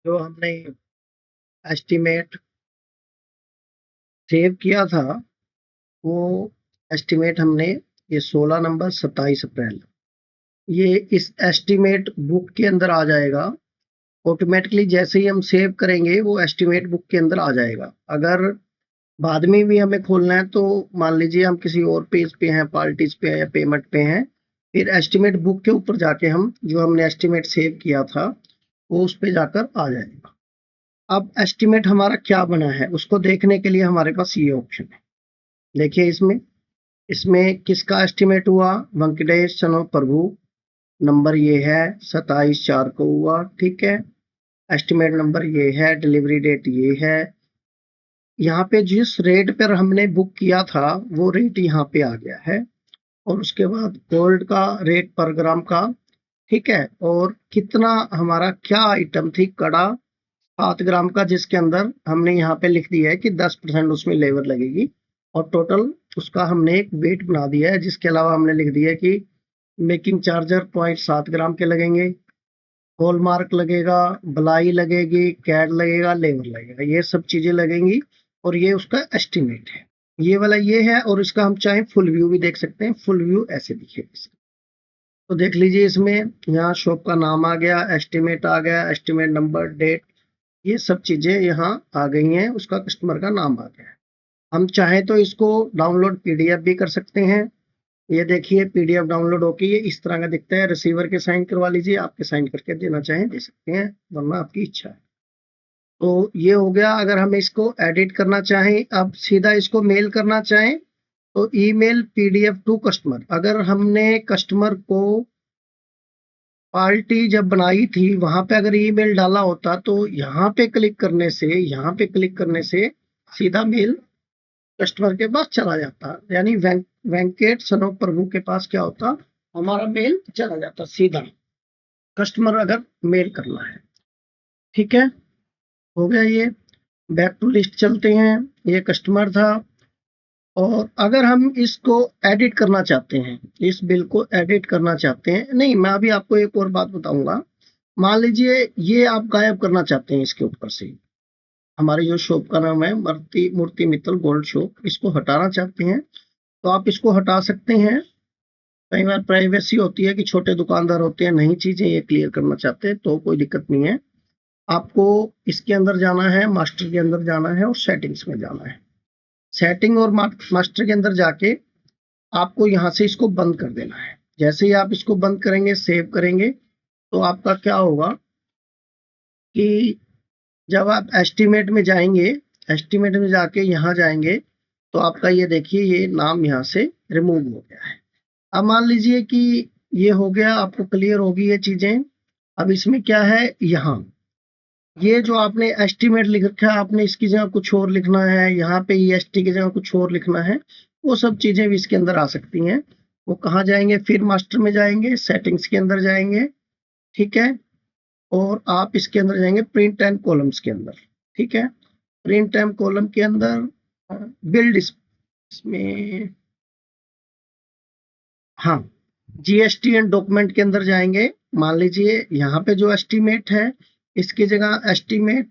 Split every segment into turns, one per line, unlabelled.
जो हमने estimate save किया था, वो एस्टिमेट हमने ये 16 नंबर 27 अप्रैल, ये इस एस्टिमेट बुक के अंदर आ जाएगा। ऑटोमेटिकली जैसे ही हम सेव करेंगे वो एस्टिमेट बुक के अंदर आ जाएगा। अगर बाद में भी हमें खोलना है तो मान लीजिए हम किसी और पेज पे हैं, पार्टीज पे हैं या पेमेंट पे हैं, फिर एस्टिमेट बुक के ऊपर जाके हम जो हमने एस्टिमेट सेव किया था वो उस पे जाकर आ जाएगा। अब एस्टिमेट हमारा क्या बना है उसको देखने के लिए हमारे पास ये ऑप्शन है। देखिए इसमें इसमें किसका एस्टिमेट हुआ, वेंकटेश चनो प्रभु, नंबर ये है 27/4 को हुआ, ठीक है। एस्टिमेट नंबर ये है, डिलीवरी डेट ये है। यहाँ पे जिस रेट पर हमने बुक किया था वो रेट यहाँ पे आ गया है, और उसके बाद गोल्ड का रेट पर ग्राम का, ठीक है। और कितना हमारा क्या आइटम थी, कड़ा 7 ग्राम का, जिसके अंदर हमने यहाँ पे लिख दिया है कि 10% उसमें लेबर लगेगी, और टोटल उसका हमने एक वेट बना दिया है, जिसके अलावा हमने लिख दिया है कि मेकिंग चार्जर 0.7 ग्राम के लगेंगे, हॉलमार्क लगेगा, बलाई लगेगी, कैड लगेगा, लेबर लगेगा, ये सब चीजें लगेंगी, और ये उसका एस्टिमेट है। ये वाला ये है, और इसका हम चाहे फुल व्यू भी देख सकते हैं। फुल व्यू ऐसे दिखेगा। तो देख लीजिए इसमें यहाँ शॉप का नाम आ गया, एस्टिमेट आ गया, एस्टिमेट नंबर, डेट, ये सब चीजें यहाँ आ गई हैं, उसका कस्टमर का नाम आ गया है। हम चाहें तो इसको डाउनलोड पीडीएफ भी कर सकते हैं। ये देखिए पीडीएफ डाउनलोड होके ये इस तरह का दिखता है। रिसीवर के साइन करवा लीजिए, आपके साइन करके देना चाहें दे सकते हैं, वरना आपकी इच्छा है। तो ये हो गया। अगर हम इसको एडिट करना चाहें, अब सीधा इसको मेल करना चाहें तो ईमेल पीडीएफ टू कस्टमर। अगर हमने कस्टमर को पार्टी जब बनाई थी वहां पे अगर ईमेल डाला होता तो यहाँ पे क्लिक करने से, यहाँ पे क्लिक करने से सीधा मेल कस्टमर के पास चला जाता, यानी वेंकट सनोप प्रभु के पास क्या होता, हमारा मेल चला जाता सीधा, कस्टमर अगर मेल करना है। ठीक है, हो गया ये। बैक टू लिस्ट चलते हैं। ये कस्टमर था, और अगर हम इसको एडिट करना चाहते हैं, इस बिल को एडिट करना चाहते हैं, नहीं मैं अभी आपको एक और बात बताऊंगा। मान लीजिए ये आप गायब करना चाहते हैं इसके ऊपर से, हमारी जो शॉप का नाम है मूर्ति मूर्ति मित्तल गोल्ड शॉप, इसको हटाना चाहते हैं तो आप इसको हटा सकते हैं। कई बार प्राइवेसी होती है कि छोटे दुकानदार होते हैं, नई चीजें ये क्लियर करना चाहते हैं, तो कोई दिक्कत नहीं है। आपको इसके अंदर जाना है, मास्टर के अंदर जाना है और सेटिंग्स में जाना है। सेटिंग और मास्टर के अंदर जाके आपको यहाँ से इसको बंद कर देना है। जैसे ही आप इसको बंद करेंगे, सेव करेंगे, तो आपका क्या होगा कि जब आप एस्टिमेट में जाएंगे, एस्टिमेट में जाके यहाँ जाएंगे, तो आपका ये देखिए ये नाम यहाँ से रिमूव हो गया है। अब मान लीजिए कि ये हो गया, आपको क्लियर होगी ये चीजें। अब इसमें क्या है, यहाँ ये जो आपने एस्टिमेट लिख रखा है, आपने इसकी जगह कुछ और लिखना है, यहाँ पे ईएसटी की जगह कुछ और लिखना है, वो सब चीजें भी इसके अंदर आ सकती हैं। वो कहाँ जाएंगे, फिर मास्टर में जाएंगे, सेटिंग्स के अंदर जाएंगे, ठीक है। और आप इसके अंदर जाएंगे प्रिंट एंड कॉलम्स के अंदर, ठीक है। प्रिंट एंड कॉलम के अंदर बिल्ड इसमें, हाँ, जीएसटी एंड डॉक्यूमेंट के अंदर जाएंगे। मान लीजिए यहाँ पे जो एस्टिमेट है, इसकी जगह एस्टिमेट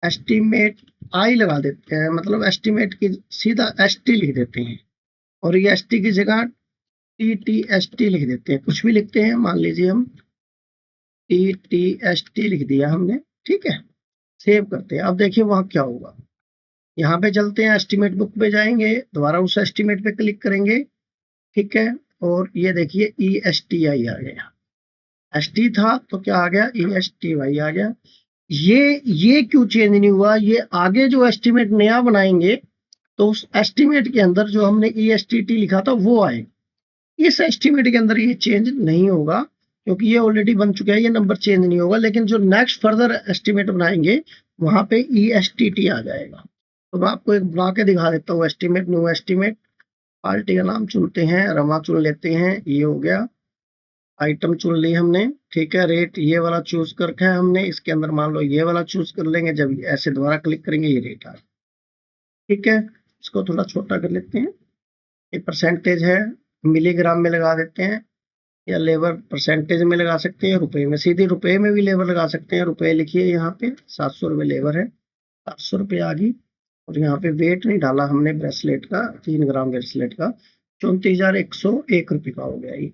एस्टिमेट आई लगा देते हैं, मतलब एस्टिमेट की सीधा एसटी लिख देते हैं, और ये एसटी की जगह टीटीएसटी लिख देते हैं, कुछ भी लिखते हैं। मान लीजिए हम टीटीएसटी लिख दिया हमने, ठीक है। सेव करते हैं। अब देखिए वहां क्या होगा। यहाँ पे चलते हैं, एस्टिमेट बुक पे जाएंगे, दोबारा उस एस्टिमेट पे क्लिक करेंगे, ठीक है। और ये देखिए ESTI आ गया, एसटी था तो क्या आ गया, ESTY आ गया। ये क्यों चेंज नहीं हुआ, ये आगे जो एस्टिमेट नया बनाएंगे तो उस एस्टिमेट के अंदर जो हमने ESTT लिखा था वो आए, इस एस्टिमेट के अंदर ये चेंज नहीं होगा, क्योंकि ये ऑलरेडी बन चुका है, ये नंबर चेंज नहीं होगा। लेकिन जो नेक्स्ट फर्दर एस्टिमेट बनाएंगे वहां पे ESTT आ जाएगा। तो मैं आपको एक बना के दिखा देता हूँ एस्टिमेट, न्यू एस्टिमेट। पार्टी का नाम चुनते हैं, रमा चुन लेते हैं, ये हो गया। आइटम चुन ली हमने, ठीक है। रेट ये वाला चूज करके है हमने, इसके अंदर मान लो ये वाला चूज कर लेंगे, जब ऐसे दोबारा क्लिक करेंगे ये रेट आ, ठीक है। इसको थोड़ा छोटा कर लेते हैं, ये परसेंटेज है, मिलीग्राम में लगा देते हैं, या लेबर परसेंटेज में लगा सकते हैं, रुपए में, सीधे रुपए में भी लेबर लगा सकते हैं। रुपए लिखिए यहाँ पे 700 रुपये लेबर है, 700 रुपये आ गई। और यहाँ पे वेट नहीं डाला हमने ब्रेसलेट का, 3 ग्राम ब्रेसलेट का 34,101 रुपये का हो गया ये,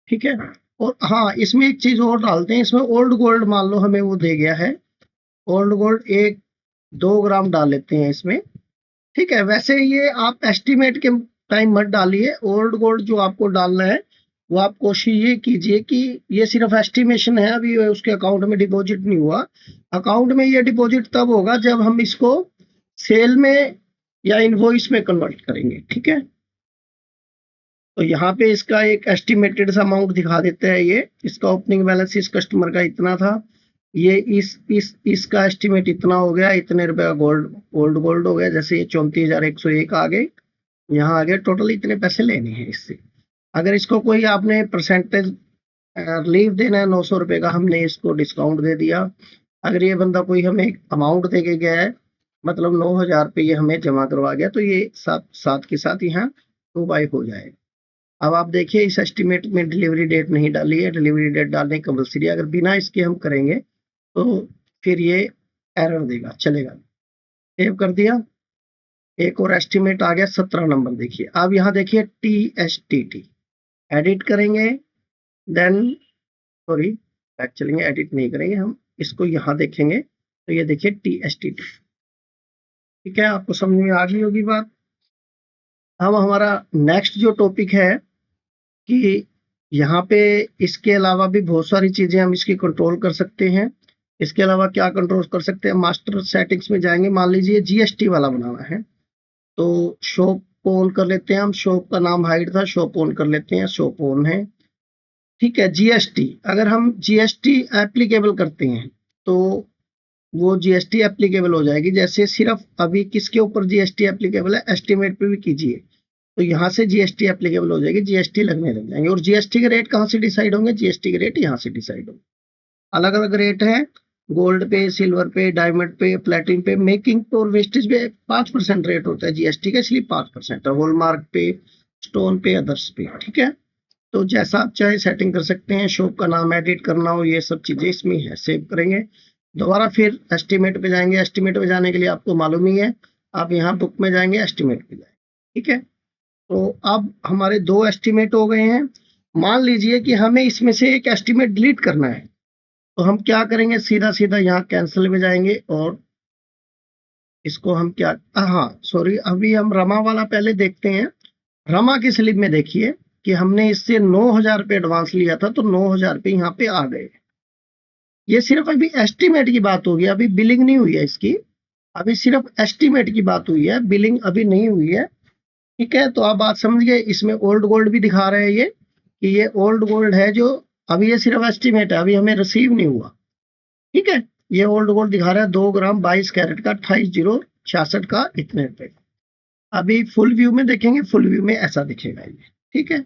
ठीक है। और हाँ, इसमें एक चीज और डालते हैं, इसमें ओल्ड गोल्ड मान लो हमें वो दे गया है, ओल्ड गोल्ड 1-2 ग्राम डाल लेते हैं इसमें, ठीक है। वैसे ये आप एस्टिमेट के टाइम मत डालिए, ओल्ड गोल्ड जो आपको डालना है वो आप कोशिश ये कीजिए कि ये सिर्फ एस्टिमेशन है, अभी उसके अकाउंट में डिपॉजिट नहीं हुआ। अकाउंट में ये डिपॉजिट तब होगा जब हम इसको सेल में या इनवॉइस में कन्वर्ट करेंगे, ठीक है। तो यहाँ पे इसका एक एस्टिमेटेड सा अमाउंट दिखा देता है ये, इसका ओपनिंग बैलेंस इस कस्टमर का इतना था, ये इसका एस्टिमेट इतना हो गया, इतने रुपए का ओल्ड गोल्ड हो गया, जैसे ये 34,101 आ गए, यहाँ आ गया, टोटल इतने पैसे लेने हैं इससे। अगर इसको कोई आपने परसेंटेज रिलीफ देना है 900 रुपये का, हमने इसको डिस्काउंट दे दिया। अगर ये बंदा कोई हमें अमाउंट दे के गया है, मतलब 9,000 रुपये ये हमें जमा करवा गया, तो ये साथ के साथ यहाँ 2 बाई हो जाएगा। अब आप देखिए इस एस्टिमेट में डिलीवरी डेट नहीं डाली है, डिलीवरी डेट डालने कंपल्सरी है, अगर बिना इसके हम करेंगे तो फिर ये एरर देगा, चलेगा। सेव कर दिया, एक और एस्टिमेट आ गया 17 नंबर, देखिए। अब यहाँ देखिए TSTT एडिट करेंगे, देन सॉरी बैक चलेंगे, एडिट नहीं करेंगे हम, इसको यहाँ देखेंगे तो ये देखिए TSTT, ठीक है। आपको समझ में आ गई होगी बात। अब हमारा नेक्स्ट जो टॉपिक है कि यहाँ पे इसके अलावा भी बहुत सारी चीजें हम इसकी कंट्रोल कर सकते हैं। इसके अलावा क्या कंट्रोल कर सकते हैं, मास्टर सेटिंग्स में जाएंगे, मान लीजिए GST वाला बनाना है तो शॉप को ऑन कर लेते हैं हम, शॉप का नाम हाइड था, शॉप ऑन कर लेते हैं, शॉप ऑन है, ठीक है। GST, अगर हम GST एप्लीकेबल करते हैं तो वो GST एप्लीकेबल हो जाएगी। जैसे सिर्फ अभी किसके ऊपर GST एप्लीकेबल है, एस्टिमेट पे भी कीजिए तो यहाँ से GST एप्लीकेबल हो जाएगी, GST लगने लग जाएंगे। और GST के रेट कहाँ से डिसाइड होंगे, GST के रेट यहाँ से डिसाइड होंगे। अलग अलग रेट है, गोल्ड पे, सिल्वर पे, डायमंड पे, प्लेटिनम पे, मेकिंग पे और वेस्टेज पे 5% रेट होता है GST का, इसलिए 5% है। हॉलमार्क पे, स्टोन पे, अदर्स पे, ठीक है। तो जैसा आप चाहे सेटिंग कर सकते हैं, शॉप का नाम एडिट करना हो, ये सब चीजें इसमें है। सेव करेंगे, दोबारा फिर एस्टिमेट पे जाएंगे, एस्टिमेट पे जाने के लिए आपको मालूम ही है, आप यहाँ बुक में जाएंगे, एस्टिमेट पे जाएंगे, ठीक है। तो अब हमारे 2 एस्टिमेट हो गए हैं। मान लीजिए कि हमें इसमें से एक एस्टिमेट डिलीट करना है, तो हम क्या करेंगे, सीधा सीधा यहाँ कैंसिल में जाएंगे और इसको हम क्या, हाँ सॉरी, अभी हम रमा वाला पहले देखते हैं। रमा की स्लिप में देखिए कि हमने इससे 9,000 रुपये एडवांस लिया था, तो 9,000 रुपये यहाँ पे आ गए। ये सिर्फ अभी एस्टिमेट की बात होगी, अभी बिलिंग नहीं हुई है इसकी, अभी सिर्फ एस्टिमेट की बात हुई है, बिलिंग अभी नहीं हुई है, ठीक है। तो आप बात समझ गए। इसमें ओल्ड गोल्ड भी दिखा रहे हैं ये कि ये ओल्ड गोल्ड है, जो अभी ये सिर्फ एस्टिमेट है, अभी हमें रिसीव नहीं हुआ, ठीक है। ये ओल्ड गोल्ड दिखा रहा है 2 ग्राम 22 कैरेट का 28,066 का इतने रुपए। अभी फुल व्यू में देखेंगे, फुल व्यू में ऐसा दिखेगा ये, ठीक है।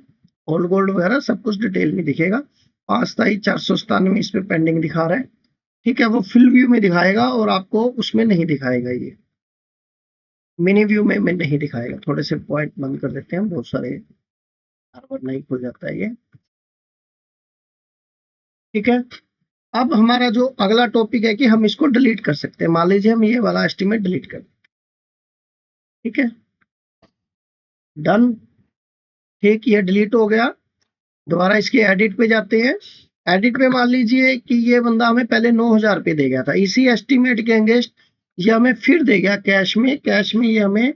ओल्ड गोल्ड वगैरह सब कुछ डिटेल में दिखेगा। 5,497 इस पे पेंडिंग दिखा रहा है, ठीक है। वो फुल व्यू में दिखाएगा और आपको उसमें नहीं दिखाएगा, ये मिनी व्यू में नहीं दिखाएगा। थोड़े से पॉइंट बंद कर देते हैं हम, बहुत सारे बार नहीं खुल जाता है ये, ठीक है। अब हमारा जो अगला टॉपिक है कि हम इसको डिलीट कर सकते हैं। मान लीजिए हम ये वाला एस्टिमेट डिलीट कर, ठीक है, डन, ठीक, ये डिलीट हो गया। दोबारा इसके एडिट पे जाते हैं। एडिट पे मान लीजिए कि ये बंदा हमें पहले 9,000 रुपये दे गया था, इसी एस्टिमेट के अगेंस्ट ये हमें फिर दे गया कैश में, कैश में ये हमें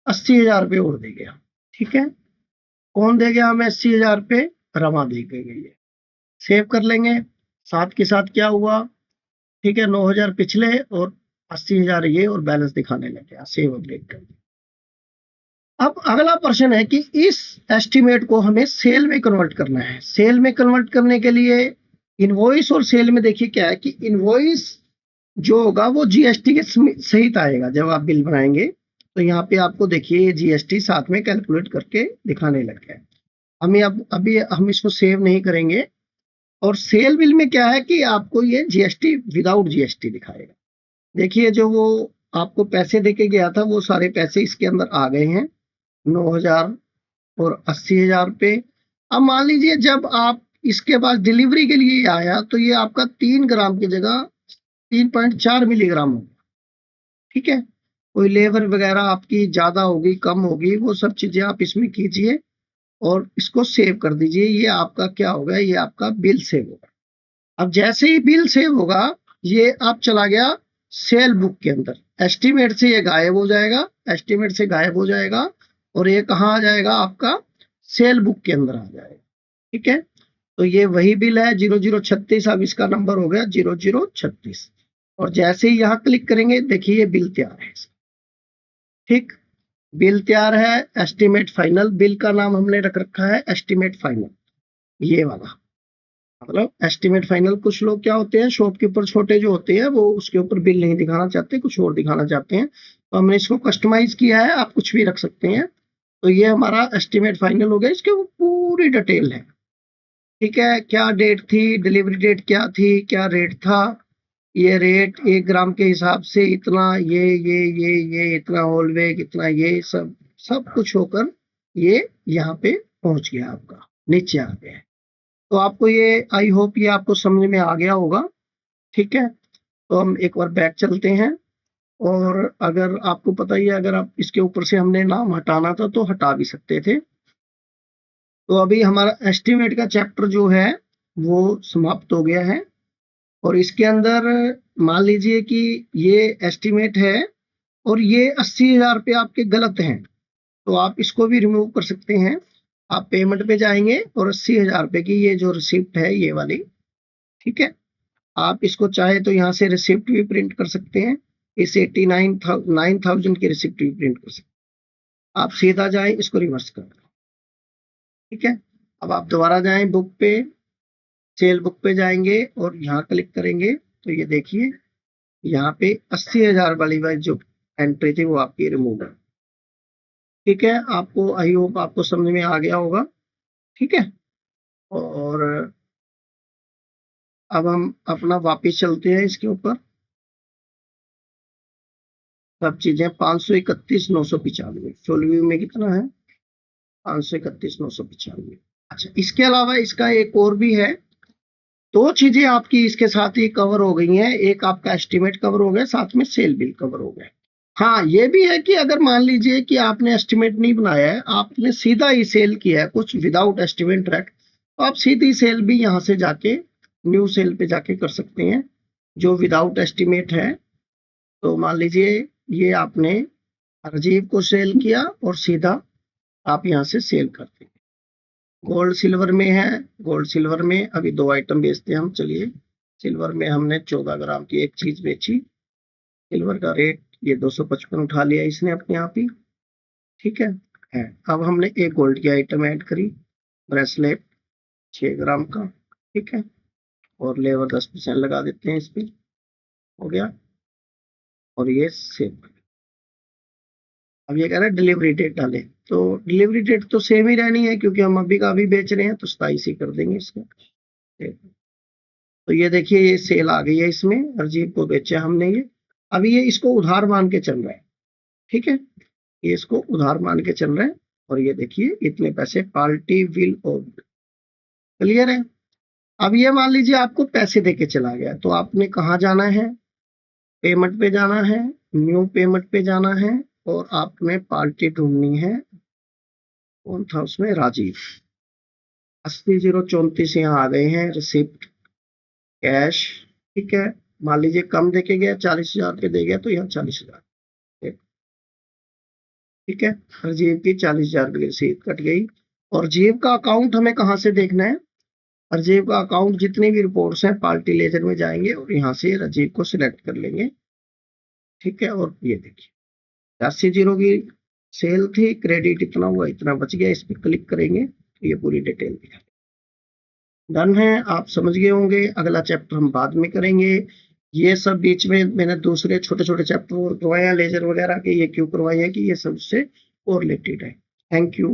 80,000 रुपये और दे गया, ठीक है। कौन दे गया हमें 80,000 रुपये, रमा दे गई है। सेव कर लेंगे, साथ के साथ क्या हुआ, ठीक है, 9,000 पिछले और 80,000 ये, और बैलेंस दिखाने लग गया। सेव अपडेट कर दिया। अब अगला प्रश्न है कि इस एस्टिमेट को हमें सेल में कन्वर्ट करना है। सेल में कन्वर्ट करने के लिए इनवॉइस और सेल में देखिए क्या है कि इनवॉइस जो होगा वो GST के सहित आएगा। जब आप बिल बनाएंगे तो यहाँ पे आपको देखिए ये GST साथ में कैलकुलेट करके दिखाने लग गया है। हमें अब अभी हम इसको सेव नहीं करेंगे। और सेल बिल में क्या है कि आपको ये GST विदाउट GST दिखाएगा। देखिए जो वो आपको पैसे देके गया था वो सारे पैसे इसके अंदर आ गए हैं, 9,000 और 80,000 रुपये। अब मान लीजिए जब आप इसके पास डिलीवरी के लिए आया तो ये आपका 3 ग्राम की जगह 3.4 मिलीग्राम होगा। ठीक है, कोई लेबर वगैरह आपकी ज्यादा होगी कम होगी वो सब चीजें आप इसमें कीजिए और इसको सेव कर दीजिए। ये आपका क्या होगा, ये आपका बिल सेव होगा। अब जैसे ही बिल सेव होगा ये अब चला गया सेल बुक के अंदर, एस्टीमेट से ये गायब हो जाएगा, एस्टीमेट से गायब हो जाएगा और ये कहाँ आ जाएगा, आपका सेल बुक के अंदर आ जाएगा। ठीक है, तो ये वही बिल है 0036, अब इसका नंबर हो गया 0036 और जैसे ही यहाँ क्लिक करेंगे देखिए ये बिल तैयार है। ठीक, बिल तैयार है, एस्टीमेट फाइनल, बिल का नाम हमने रख रखा है एस्टीमेट फाइनल, ये वाला। मतलब एस्टीमेट फाइनल, कुछ लोग क्या होते हैं शॉपकीपर छोटे जो होते हैं वो उसके ऊपर बिल नहीं दिखाना चाहते, कुछ और दिखाना चाहते हैं, तो हमने इसको कस्टमाइज किया है, आप कुछ भी रख सकते हैं। तो ये हमारा एस्टीमेट फाइनल हो गया, इसके ऊपर पूरी डिटेल है। ठीक है, क्या डेट थी, डिलीवरी डेट क्या थी, क्या रेट था, ये रेट 1 ग्राम के हिसाब से इतना, ये इतना होल वेट इतना, ये सब सब कुछ होकर ये यहाँ पे पहुंच गया, आपका नीचे आ गया। तो आपको ये आई होप ये आपको समझ में आ गया होगा। ठीक है, तो हम एक बार बैक चलते हैं और अगर आपको पता ही है अगर आप इसके ऊपर से हमने नाम हटाना था तो हटा भी सकते थे। तो अभी हमारा एस्टीमेट का चैप्टर जो है वो समाप्त हो गया है और इसके अंदर मान लीजिए कि ये एस्टीमेट है और ये 80,000 रुपये आपके गलत हैं तो आप इसको भी रिमूव कर सकते हैं। आप पेमेंट पे जाएंगे और 80,000 रुपये की ये जो रिसिप्ट है ये वाली, ठीक है, आप इसको चाहे तो यहाँ से रिसिप्ट भी प्रिंट कर सकते हैं, इस 89,000 की रिसिप्ट भी प्रिंट कर सकते हैं। आप सीधा जाएं इसको रिवर्स कर दो। ठीक है, अब आप दोबारा जाएं बुक पे, सेल बुक पे जाएंगे और यहाँ क्लिक करेंगे तो ये देखिए यहाँ पे 80,000 वाली जो एंट्री थी वो आपकी रिमूव है। ठीक है, आपको आई होप आपको समझ में आ गया होगा। ठीक है, और अब हम अपना वापिस चलते हैं इसके ऊपर, सब चीजें 531,995 फुल व्यू में कितना है 531,995। अच्छा, इसके अलावा इसका एक और भी है, दो चीजें आपकी इसके साथ ही कवर हो गई हैं, एक आपका एस्टीमेट कवर हो गया, साथ में सेल बिल कवर हो गया। हाँ, ये भी है कि अगर मान लीजिए कि आपने एस्टीमेट नहीं बनाया है, आपने सीधा ही सेल किया है कुछ विदाउट एस्टीमेट रख, तो आप सीधी सेल भी यहाँ से जाके न्यू सेल पे जाके कर सकते हैं जो विदाउट एस्टीमेट है। तो मान लीजिए ये आपने राजीव को सेल किया और सीधा आप यहाँ से सेल करते हैं। गोल्ड सिल्वर में है, गोल्ड सिल्वर में अभी 2 आइटम बेचते हैं हम। चलिए, सिल्वर में हमने 14 ग्राम की एक चीज बेची, सिल्वर का रेट ये 255 उठा लिया इसने अपने आप ही। ठीक है, अब हमने एक गोल्ड की आइटम ऐड करी, ब्रेसलेट 6 ग्राम का। ठीक है, और लेवर 10% लगा देते हैं इस पे, हो गया, और ये सेव। अब ये कह रहा है डिलीवरी डेट डाले, तो डिलीवरी डेट तो सेम ही रहनी है क्योंकि हम अभी का अभी बेच रहे हैं, तो 27 ही कर देंगे इसका। तो ये देखिए ये सेल आ गई है इसमें, हरजीब को बेचा हमने ये, अभी ये इसको उधार मान के चल रहा है। ठीक है, ये इसको उधार मान के चल रहा है और ये देखिए इतने पैसे पार्टी विल और क्लियर है। अब ये मान लीजिए आपको पैसे देके चला गया, तो आपने कहाँ जाना है, पेमेंट पे जाना है, न्यू पेमेंट पे जाना है और आपने पार्टी ढूंढनी है, कौन था उसमें, राजीव। 80,034 यहाँ आ गए हैं रिसिप्ट कैश। ठीक है, मान लीजिए कम देके गया 40,000 पे दे गया तो यहाँ 40,000। ठीक है, राजीव की 40,000 की रसीद कट गई। और जीव का अकाउंट हमें कहाँ से देखना है, राजीव का अकाउंट जितनी भी रिपोर्ट्स हैं पार्टी लेजर में जाएंगे और यहाँ से राजीव को सिलेक्ट कर लेंगे। ठीक है, और ये देखिए 80,000 की सेल थी, क्रेडिट इतना हुआ, इतना बच गया, इस पर क्लिक करेंगे तो ये पूरी डिटेल दिखा। डन है, आप समझ गए होंगे। अगला चैप्टर हम बाद में करेंगे। ये सब बीच में मैंने दूसरे छोटे छोटे चैप्टर करवाए हैं लेजर वगैरह के, ये क्यों करवाए हैं कि ये सबसे और रिलेटेड है। Thank you.